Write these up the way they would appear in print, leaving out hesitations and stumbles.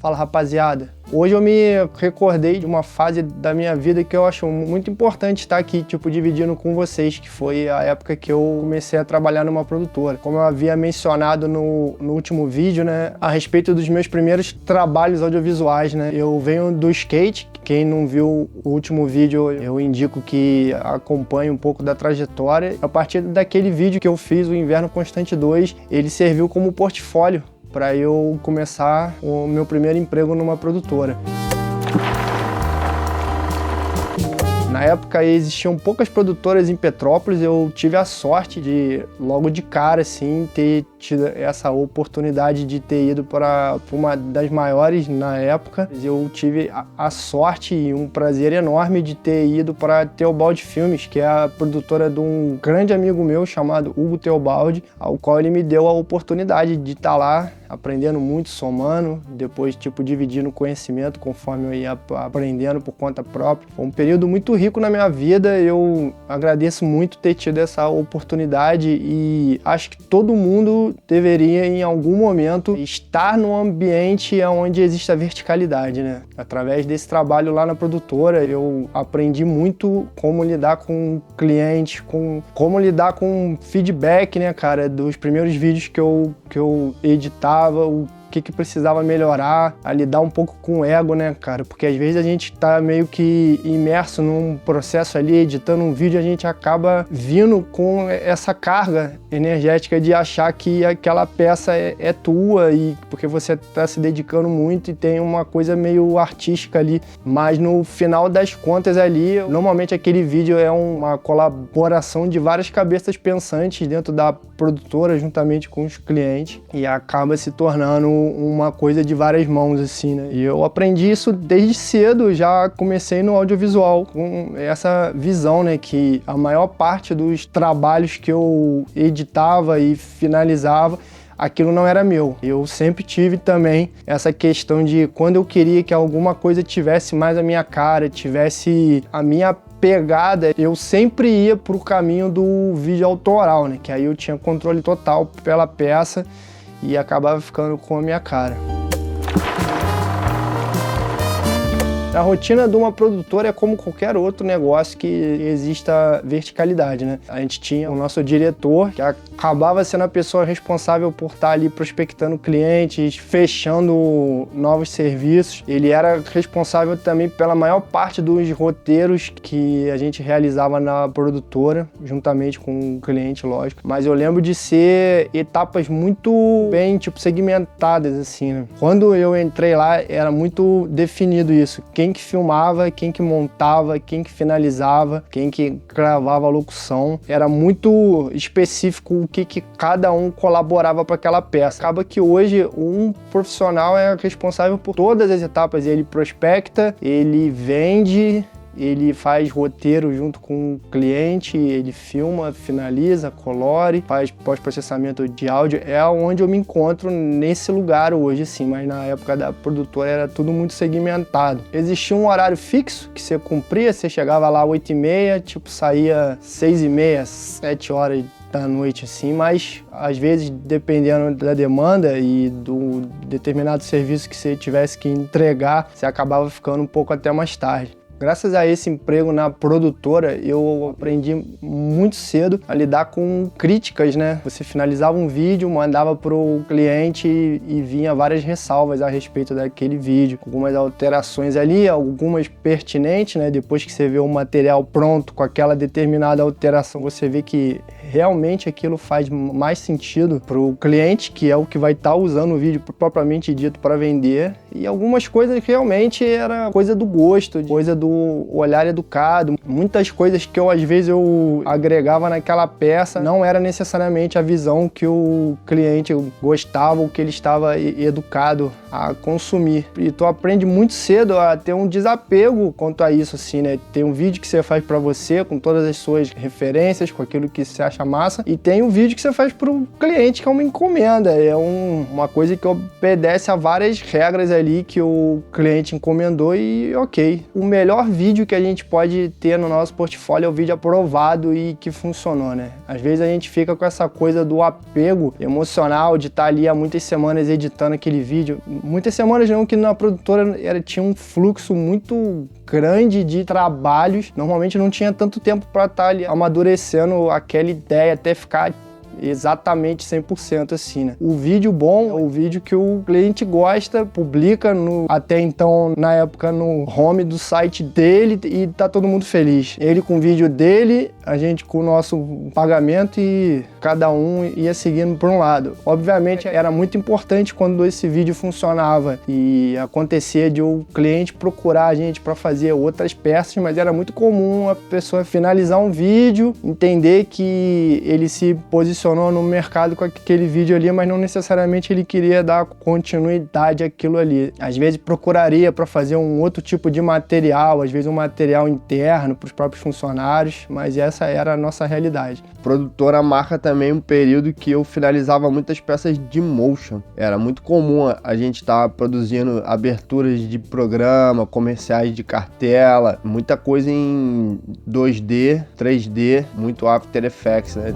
Fala, rapaziada. Hoje eu me recordei de uma fase da minha vida que eu acho muito importante estar aqui, dividindo com vocês, que foi a época que eu comecei a trabalhar numa produtora. Como eu havia mencionado no último vídeo, né, a respeito dos meus primeiros trabalhos audiovisuais, né, eu venho do skate. Quem não viu o último vídeo, eu indico que acompanhe um pouco da trajetória. A partir daquele vídeo que eu fiz, o Inverno Constante 2, ele serviu como portfólio para eu começar o meu primeiro emprego numa produtora. Na época existiam poucas produtoras em Petrópolis, eu tive a sorte de, logo de cara, assim, ter tido essa oportunidade de ter ido para uma das maiores na época. Eu tive a sorte e um prazer enorme de ter ido para Teobaldi Filmes, que é a produtora de um grande amigo meu chamado Hugo Teobaldi, ao qual ele me deu a oportunidade de estar lá aprendendo muito, somando, depois dividindo conhecimento conforme eu ia aprendendo por conta própria. Foi um período muito rico na minha vida, eu agradeço muito ter tido essa oportunidade e acho que todo mundo deveria em algum momento estar num ambiente onde existe a verticalidade, né? Através desse trabalho lá na produtora, eu aprendi muito como lidar com clientes, como lidar com feedback, né, cara, dos primeiros vídeos que eu editava, o que precisava melhorar, a lidar um pouco com o ego, né, cara? Porque às vezes a gente tá meio que imerso num processo ali, editando um vídeo, a gente acaba vindo com essa carga energética de achar que aquela peça é tua e porque você tá se dedicando muito e tem uma coisa meio artística ali. Mas no final das contas ali, normalmente aquele vídeo é uma colaboração de várias cabeças pensantes dentro da produtora, juntamente com os clientes, e acaba se tornando uma coisa de várias mãos, assim, né? E eu aprendi isso desde cedo, já comecei no audiovisual com essa visão, né? Que a maior parte dos trabalhos que eu editava e finalizava, aquilo não era meu. Eu sempre tive também essa questão de quando eu queria que alguma coisa tivesse mais a minha cara, tivesse a minha pegada, eu sempre ia pro caminho do vídeo autoral, né? Que aí eu tinha controle total pela peça e acabava ficando com a minha cara. A rotina de uma produtora é como qualquer outro negócio que exista verticalidade, né? A gente tinha o nosso diretor, que acabava sendo a pessoa responsável por estar ali prospectando clientes, fechando novos serviços. Ele era responsável também pela maior parte dos roteiros que a gente realizava na produtora, juntamente com o cliente, lógico. Mas eu lembro de ser etapas muito bem, segmentadas, assim, né? Quando eu entrei lá, era muito definido isso. Quem que filmava, quem que montava, quem que finalizava, quem que gravava a locução. Era muito específico o que cada um colaborava para aquela peça. Acaba que hoje um profissional é responsável por todas as etapas. Ele prospecta, ele vende, ele faz roteiro junto com o cliente, ele filma, finaliza, colore, faz pós-processamento de áudio. É onde eu me encontro nesse lugar hoje, sim, mas na época da produtora era tudo muito segmentado. Existia um horário fixo que você cumpria, você chegava lá às 8h30, saía 6h30, 7 horas da noite, assim, mas às vezes, dependendo da demanda e do determinado serviço que você tivesse que entregar, você acabava ficando um pouco até mais tarde. Graças a esse emprego na produtora, eu aprendi muito cedo a lidar com críticas, né? Você finalizava um vídeo, mandava pro cliente e vinha várias ressalvas a respeito daquele vídeo. Algumas alterações ali, algumas pertinentes, né? Depois que você vê o material pronto com aquela determinada alteração, você vê que realmente aquilo faz mais sentido pro cliente, que é o que vai estar usando o vídeo propriamente dito para vender. E algumas coisas realmente era coisa do gosto, coisa do olhar educado. Muitas coisas que às vezes eu agregava naquela peça não era necessariamente a visão que o cliente gostava ou que ele estava educado a consumir. E tu aprende muito cedo a ter um desapego quanto a isso, assim, né? Tem um vídeo que você faz para você com todas as suas referências, com aquilo que você acha caixa massa, e tem o vídeo que você faz pro cliente, que é uma encomenda, é uma coisa que obedece a várias regras ali que o cliente encomendou e ok. O melhor vídeo que a gente pode ter no nosso portfólio é o vídeo aprovado e que funcionou, né? Às vezes a gente fica com essa coisa do apego emocional de estar ali há muitas semanas editando aquele vídeo. Muitas semanas não, que na produtora tinha um fluxo muito grande de trabalhos. Normalmente não tinha tanto tempo para estar ali amadurecendo aquela ideia até ficar exatamente 100% assim, né? O vídeo bom é o vídeo que o cliente gosta, publica até então, na época, no home do site dele e tá todo mundo feliz. Ele com o vídeo dele, a gente com o nosso pagamento e cada um ia seguindo por um lado. Obviamente era muito importante quando esse vídeo funcionava e acontecia de o cliente procurar a gente para fazer outras peças, mas era muito comum a pessoa finalizar um vídeo, entender que ele se posicionou no mercado com aquele vídeo ali, mas não necessariamente ele queria dar continuidade àquilo ali. Às vezes procuraria para fazer um outro tipo de material, às vezes um material interno para os próprios funcionários, mas essa era a nossa realidade. Produtora marca também um período que eu finalizava muitas peças de motion. Era muito comum a gente estar produzindo aberturas de programa, comerciais de cartela, muita coisa em 2D, 3D, muito After Effects, né?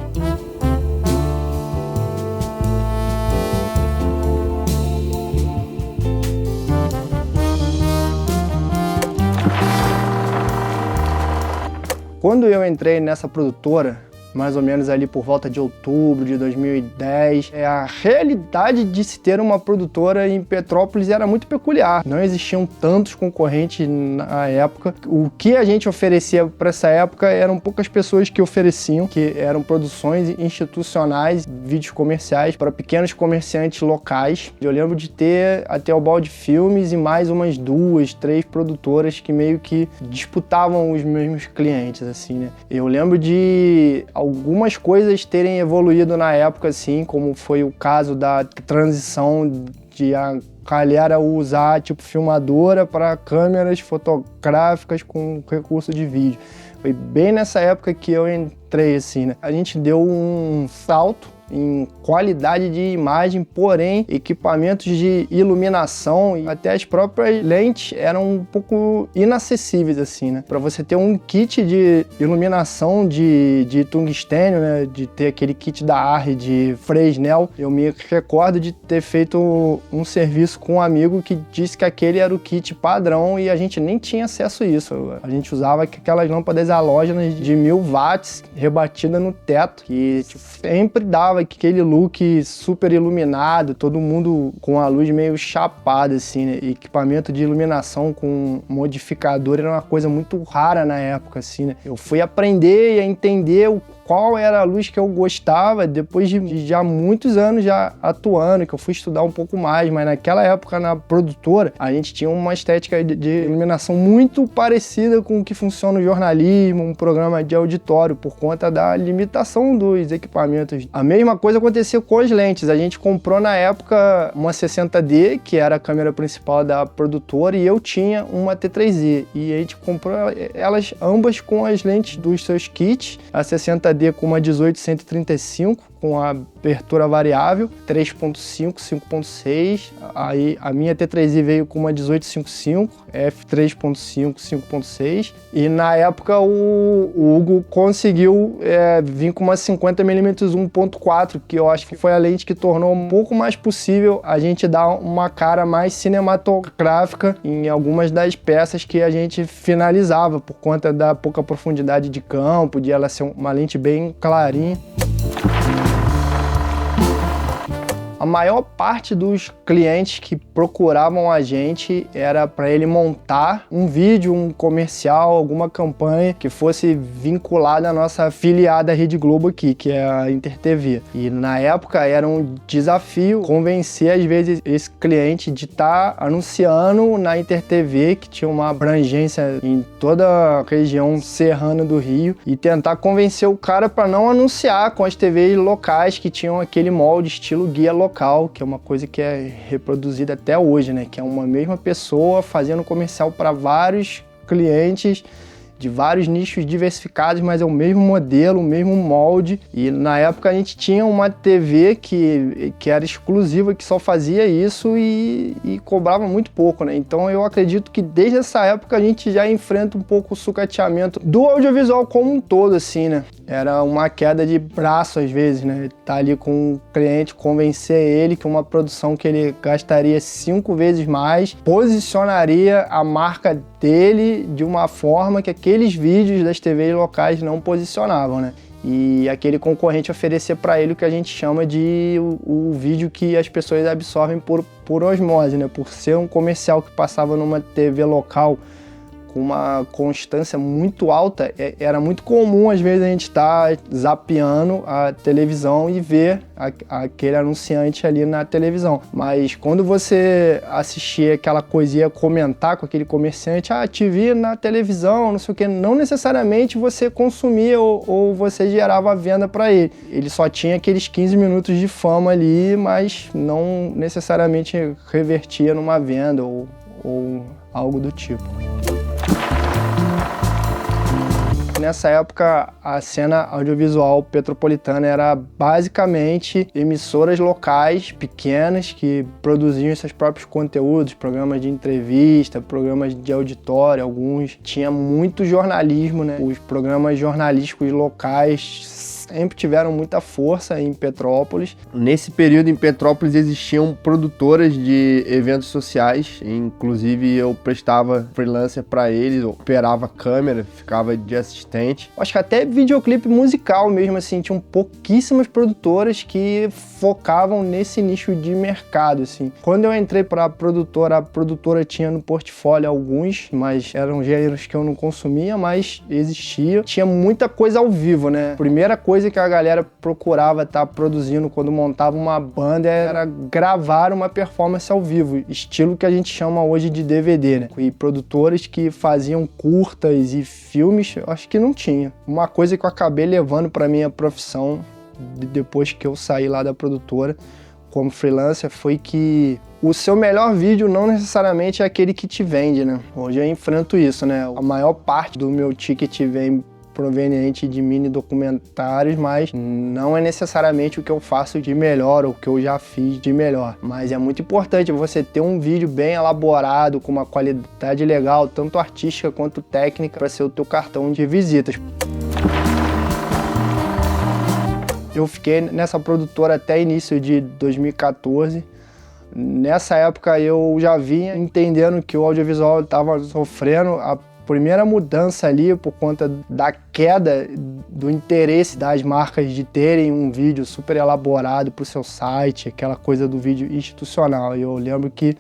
Quando eu entrei nessa produtora, mais ou menos ali por volta de outubro de 2010, a realidade de se ter uma produtora em Petrópolis era muito peculiar. Não existiam tantos concorrentes na época. O que a gente oferecia para essa época eram poucas pessoas que ofereciam, que eram produções institucionais, vídeos comerciais para pequenos comerciantes locais. Eu lembro de ter a Teobaldi Filmes e mais umas 2, 3 produtoras que meio que disputavam os mesmos clientes, assim, né? Eu lembro de algumas coisas terem evoluído na época, assim, como foi o caso da transição de a galera usar tipo filmadora para câmeras fotográficas com recurso de vídeo. Foi bem nessa época que eu entrei, assim, né? A gente deu um salto em qualidade de imagem, porém equipamentos de iluminação e até as próprias lentes eram um pouco inacessíveis, assim, né? Para você ter um kit de iluminação de tungstênio, né? De ter aquele kit da Arri de Fresnel, eu me recordo de ter feito um serviço com um amigo que disse que aquele era o kit padrão e a gente nem tinha acesso a isso. A gente usava aquelas lâmpadas halógenas de 1000 watts rebatida no teto, que tipo, sempre dava aquele look super iluminado, todo mundo com a luz meio chapada, assim, né? Equipamento de iluminação com modificador era uma coisa muito rara na época, assim, né? Eu fui aprender e a entender qual era a luz que eu gostava depois de já muitos anos já atuando, que eu fui estudar um pouco mais, mas naquela época na produtora a gente tinha uma estética de iluminação muito parecida com o que funciona no jornalismo, um programa de auditório, por conta da limitação dos equipamentos. A mesma coisa aconteceu com as lentes, a gente comprou na época uma 60D, que era a câmera principal da produtora, e eu tinha uma T3i, e a gente comprou elas ambas com as lentes dos seus kits, a 60D com uma 18-135, com a abertura variável, 3.5, 5.6. Aí a minha T3i veio com uma 18-55, f3.5, 5.6. E na época o Hugo conseguiu vir com uma 50mm 1.4, que eu acho que foi a lente que tornou um pouco mais possível a gente dar uma cara mais cinematográfica em algumas das peças que a gente finalizava, por conta da pouca profundidade de campo, de ela ser uma lente bem clarinha. A maior parte dos clientes que procuravam a gente era para ele montar um vídeo, um comercial, alguma campanha que fosse vinculada à nossa afiliada Rede Globo aqui, que é a InterTV. E na época era um desafio convencer, às vezes, esse cliente de estar anunciando na InterTV, que tinha uma abrangência em toda a região serrana do Rio, e tentar convencer o cara para não anunciar com as TVs locais que tinham aquele molde estilo guia local, que é uma coisa que é reproduzida até hoje, né? Que é uma mesma pessoa fazendo comercial para vários clientes de vários nichos diversificados, mas é o mesmo modelo, o mesmo molde. E na época a gente tinha uma TV que era exclusiva, que só fazia isso e cobrava muito pouco, né? Então eu acredito que desde essa época a gente já enfrenta um pouco o sucateamento do audiovisual como um todo, assim, né? Era uma queda de braço às vezes, né? Tá ali com o cliente, convencer ele que uma produção que ele gastaria 5 vezes mais posicionaria a marca dele de uma forma que aqueles vídeos das TVs locais não posicionavam, né? E aquele concorrente oferecer para ele o que a gente chama de o vídeo que as pessoas absorvem por osmose, né? Por ser um comercial que passava numa TV local com uma constância muito alta, era muito comum às vezes a gente estar zapeando a televisão e ver aquele anunciante ali na televisão. Mas quando você assistia aquela coisinha, comentar com aquele comerciante, te vi na televisão, não sei o que, não necessariamente você consumia ou você gerava a venda para ele. Ele só tinha aqueles 15 minutos de fama ali, mas não necessariamente revertia numa venda ou algo do tipo. Nessa época, a cena audiovisual petropolitana era basicamente emissoras locais pequenas que produziam seus próprios conteúdos, programas de entrevista, programas de auditório, alguns. Tinha muito jornalismo, né? Os programas jornalísticos locais sempre tiveram muita força em Petrópolis. Nesse período em Petrópolis existiam produtoras de eventos sociais, inclusive eu prestava freelancer para eles, operava câmera, ficava de assistente. Acho que até videoclipe musical mesmo, assim, tinham pouquíssimas produtoras que focavam nesse nicho de mercado, assim. Quando eu entrei para a produtora tinha no portfólio alguns, mas eram gêneros que eu não consumia, mas existia. Tinha muita coisa ao vivo, né? Primeira coisa que a galera procurava estar produzindo quando montava uma banda era gravar uma performance ao vivo, estilo que a gente chama hoje de DVD, né? E produtores que faziam curtas e filmes, acho que não tinha. Uma coisa que eu acabei levando para minha profissão depois que eu saí lá da produtora como freelancer foi que o seu melhor vídeo não necessariamente é aquele que te vende, né? Hoje eu enfrento isso, né? A maior parte do meu ticket vem proveniente de mini documentários, mas não é necessariamente o que eu faço de melhor ou o que eu já fiz de melhor. Mas é muito importante você ter um vídeo bem elaborado, com uma qualidade legal, tanto artística quanto técnica, para ser o teu cartão de visitas. Eu fiquei nessa produtora até início de 2014. Nessa época eu já vinha entendendo que o audiovisual estava sofrendo a primeira mudança ali por conta da queda do interesse das marcas de terem um vídeo super elaborado para o seu site, aquela coisa do vídeo institucional. Eu lembro que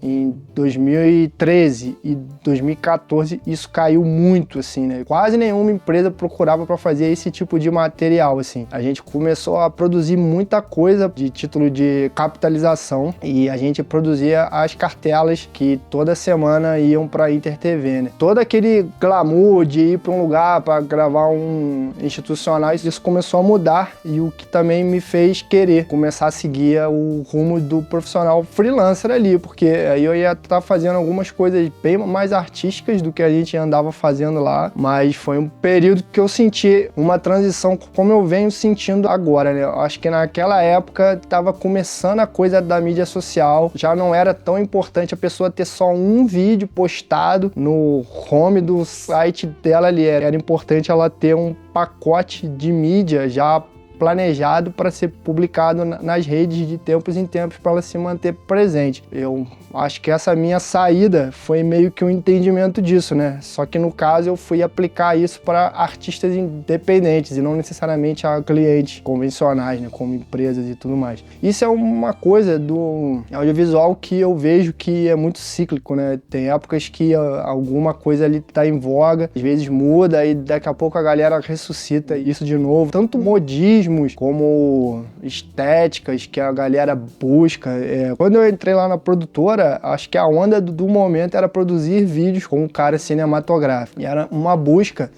em 2013 e 2014 isso caiu muito, assim, né? Quase nenhuma empresa procurava para fazer esse tipo de material, assim. A gente começou a produzir muita coisa de título de capitalização e a gente produzia as cartelas que toda semana iam para Inter TV, né? Todo aquele glamour de ir para um lugar para gravar um institucional, isso começou a mudar e o que também me fez querer começar a seguir o rumo do profissional freelancer ali, porque aí eu ia estar fazendo algumas coisas bem mais artísticas do que a gente andava fazendo lá, mas foi um período que eu senti uma transição como eu venho sentindo agora, né? Eu acho que naquela época estava começando a coisa da mídia social, já não era tão importante a pessoa ter só um vídeo postado no home do site dela ali, era importante ela ter um pacote de mídia já planejado para ser publicado nas redes de tempos em tempos para ela se manter presente. Eu acho que essa minha saída foi meio que um entendimento disso, né? Só que no caso eu fui aplicar isso para artistas independentes e não necessariamente a clientes convencionais, né? Como empresas e tudo mais. Isso é uma coisa do audiovisual que eu vejo que é muito cíclico, né? Tem épocas que alguma coisa ali tá em voga, às vezes muda e daqui a pouco a galera ressuscita isso de novo. Tanto modismo como estéticas que a galera busca. Quando eu entrei lá na produtora, acho que a onda do momento era produzir vídeos com um cara cinematográfico. E era uma busca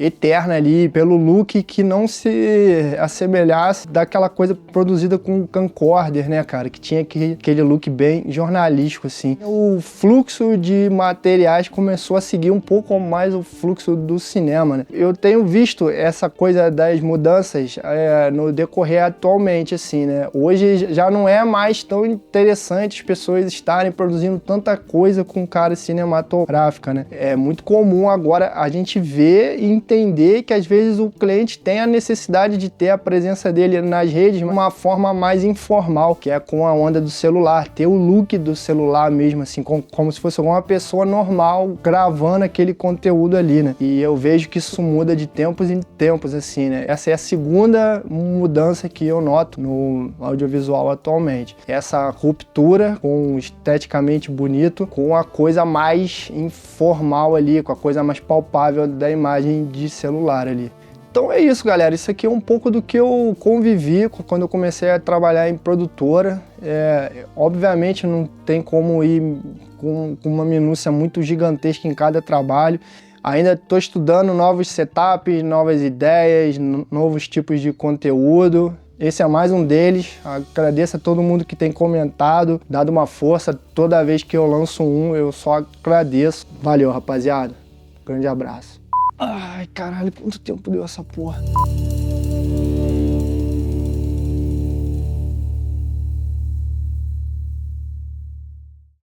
eterna ali, pelo look que não se assemelhasse daquela coisa produzida com camcorder, né, cara? Que tinha aquele look bem jornalístico, assim. O fluxo de materiais começou a seguir um pouco mais o fluxo do cinema, né? Eu tenho visto essa coisa das mudanças no decorrer atualmente, assim, né? Hoje já não é mais tão interessante as pessoas estarem produzindo tanta coisa com cara cinematográfica, né? É muito comum agora a gente ver e entender que às vezes o cliente tem a necessidade de ter a presença dele nas redes de uma forma mais informal, que é com a onda do celular, ter o look do celular mesmo, assim, como se fosse alguma pessoa normal gravando aquele conteúdo ali, né? E eu vejo que isso muda de tempos em tempos, assim, né? Essa é a segunda mudança que eu noto no audiovisual atualmente. Essa ruptura com o esteticamente bonito, com a coisa mais informal ali, com a coisa mais palpável da imagem de celular ali. Então é isso, galera. Isso aqui é um pouco do que eu convivi quando eu comecei a trabalhar em produtora. Obviamente não tem como ir com uma minúcia muito gigantesca em cada trabalho. Ainda estou estudando novos setups, novas ideias, novos tipos de conteúdo. Esse é mais um deles. Agradeço a todo mundo que tem comentado, dado uma força. Toda vez que eu lanço um, eu só agradeço. Valeu, rapaziada. Grande abraço. Ai, caralho, quanto tempo deu essa porra?